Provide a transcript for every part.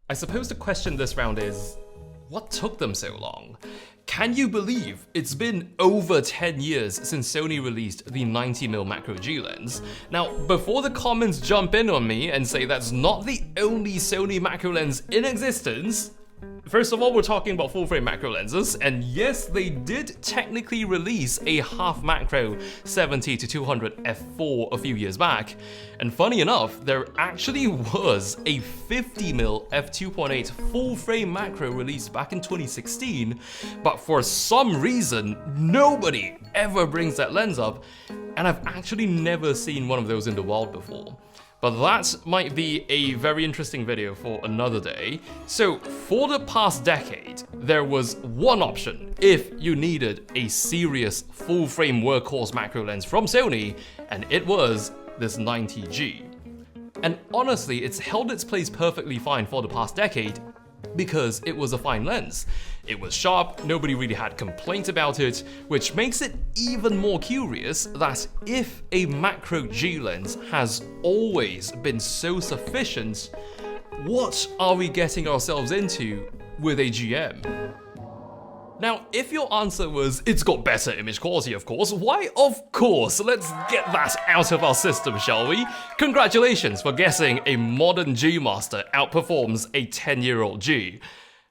I suppose the question this round is, what took them so long? Can you believe it's been over 10 years since Sony released the 90mm macro G lens? Now, before the comments jump in on me and say that's not the only Sony macro lens in existence, first of all, we're talking about full-frame macro lenses, and yes, they did technically release a half macro 70-200 f4 a few years back, and funny enough, there actually was a 50mm f2.8 full-frame macro released back in 2016, but for some reason, nobody ever brings that lens up, and I've actually never seen one of those in the wild before. But that might be a very interesting video for another day. So for the past decade, there was one option if you needed a serious full-frame workhorse macro lens from Sony, and it was this 90G. And honestly, it's held its place perfectly fine for the past decade because it was a fine lens. It was sharp, nobody really had complaints about it, which makes it even more curious that if a macro G lens has always been so sufficient, what are we getting ourselves into with a GM? Now, if your answer was, it's got better image quality, of course, why, of course, let's get that out of our system, shall we? Congratulations for guessing a modern G Master outperforms a 10-year-old G.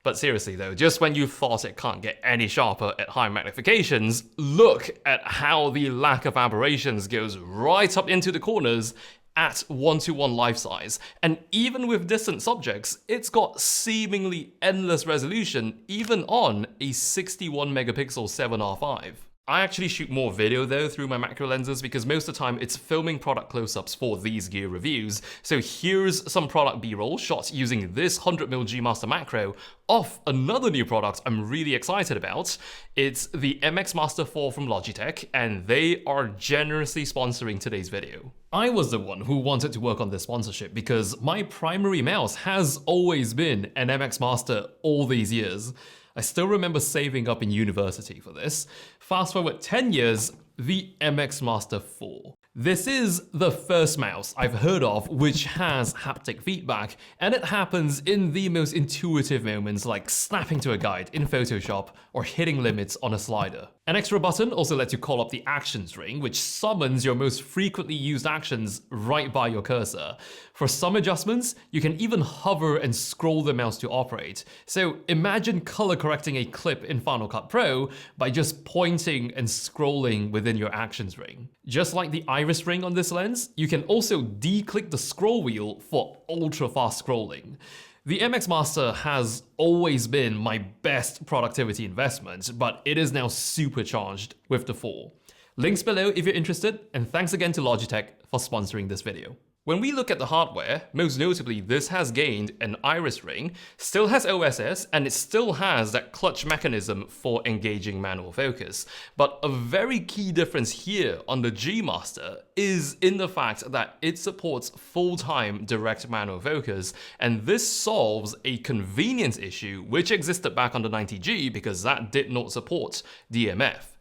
But seriously though, just when you thought it can't get any sharper at high magnifications, look at how the lack of aberrations goes right up into the corners at 1:1 life size, and even with distant subjects, it's got seemingly endless resolution even on a 61 megapixel 7R5. I actually shoot more video though through my macro lenses because most of the time it's filming product close-ups for these gear reviews. So here's some product b-roll shot using this 100mm G Master macro off another new product I'm really excited about. It's the MX Master 4 from Logitech, and they are generously sponsoring today's video. I was the one who wanted to work on this sponsorship because my primary mouse has always been an MX Master all these years. I still remember saving up in university for this. Fast forward 10 years, the MX Master 4. This is the first mouse I've heard of which has haptic feedback, and it happens in the most intuitive moments like snapping to a guide in Photoshop or hitting limits on a slider. An extra button also lets you call up the actions ring, which summons your most frequently used actions right by your cursor. For some adjustments, you can even hover and scroll the mouse to operate. So imagine color correcting a clip in Final Cut Pro by just pointing and scrolling within your actions ring. Just like the iris ring on this lens, you can also de-click the scroll wheel for ultra-fast scrolling. The MX Master has always been my best productivity investment, but it is now supercharged with the 4. Links below if you're interested, and thanks again to Logitech for sponsoring this video. When we look at the hardware, most notably this has gained an iris ring, still has OSS, and it still has that clutch mechanism for engaging manual focus. But a very key difference here on the G Master is in the fact that it supports full-time direct manual focus, and this solves a convenience issue which existed back on the 90G because that did not support DMF.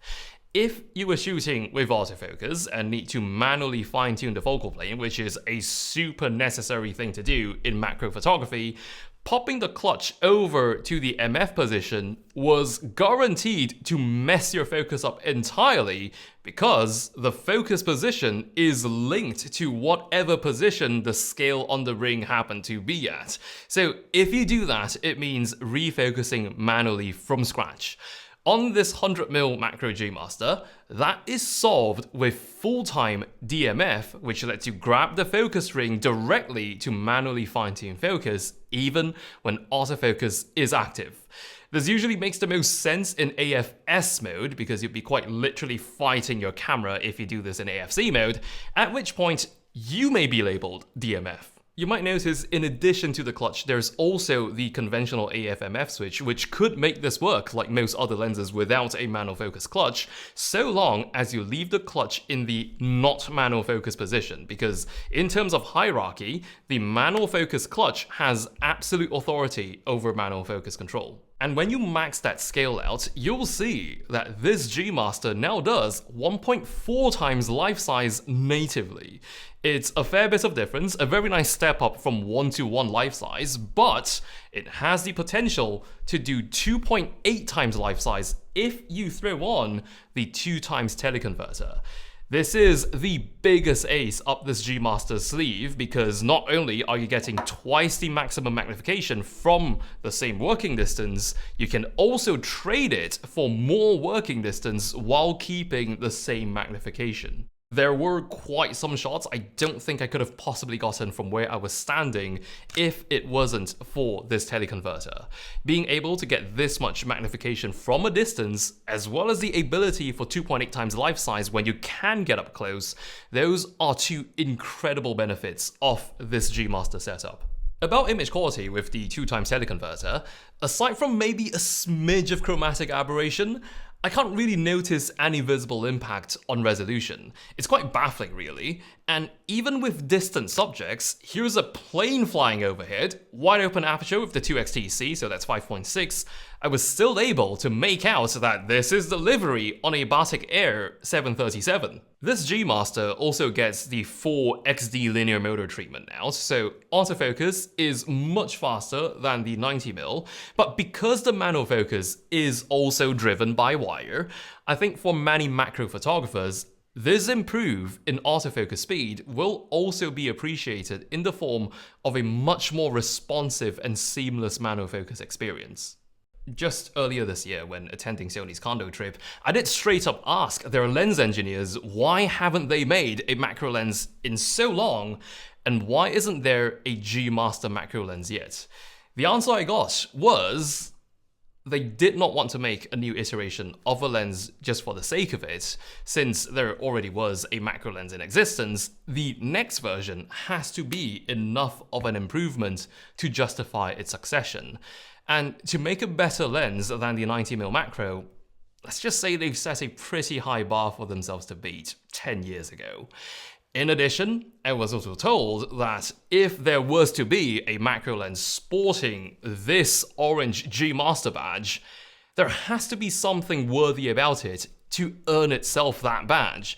If you were shooting with autofocus and need to manually fine-tune the focal plane, which is a super necessary thing to do in macro photography, popping the clutch over to the MF position was guaranteed to mess your focus up entirely because the focus position is linked to whatever position the scale on the ring happened to be at. So if you do that, it means refocusing manually from scratch. On this 100mm macro G Master, that is solved with full-time DMF, which lets you grab the focus ring directly to manually fine-tune focus, even when autofocus is active. This usually makes the most sense in AFS mode because you'd be quite literally fighting your camera if you do this in AFC mode, at which point you may be labeled DMF. You might notice in addition to the clutch, there's also the conventional AF/MF switch, which could make this work like most other lenses without a manual focus clutch, so long as you leave the clutch in the not manual focus position, because in terms of hierarchy, the manual focus clutch has absolute authority over manual focus control. And when you max that scale out, you'll see that this G Master now does 1.4 times life size natively. It's a fair bit of difference, a very nice step up from 1:1 life size, but it has the potential to do 2.8 times life size if you throw on the 2 times teleconverter. This is the biggest ace up this G Master's sleeve because not only are you getting twice the maximum magnification from the same working distance, you can also trade it for more working distance while keeping the same magnification. There were quite some shots I don't think I could have possibly gotten from where I was standing if it wasn't for this teleconverter. Being able to get this much magnification from a distance, as well as the ability for 2.8 times life size when you can get up close, those are two incredible benefits of this G Master setup. About image quality with the 2 times teleconverter, aside from maybe a smidge of chromatic aberration, I can't really notice any visible impact on resolution. It's quite baffling really, and even with distant subjects, here's a plane flying overhead, wide open aperture with the 2x TC, so that's 5.6, I was still able to make out that this is delivery on a Batik Air 737. This G Master also gets the 4XD linear motor treatment now, so autofocus is much faster than the 90mm, but because the manual focus is also driven by wire, I think for many macro photographers, this improve in autofocus speed will also be appreciated in the form of a much more responsive and seamless manual focus experience. Just earlier this year, when attending Sony's condo trip, I did straight up ask their lens engineers why haven't they made a macro lens in so long, and why isn't there a G Master macro lens yet? The answer I got was they did not want to make a new iteration of a lens just for the sake of it. Since there already was a macro lens in existence, the next version has to be enough of an improvement to justify its succession. And to make a better lens than the 90mm macro, let's just say they've set a pretty high bar for themselves to beat 10 years ago. In addition, I was also told that if there was to be a macro lens sporting this orange G Master badge, there has to be something worthy about it to earn itself that badge.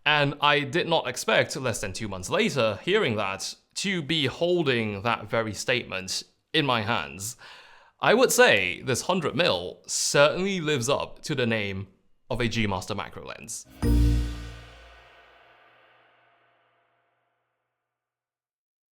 And I did not expect, less than 2 months later, hearing that, to be holding that very statement in my hands. I would say this 100mm certainly lives up to the name of a G Master macro lens.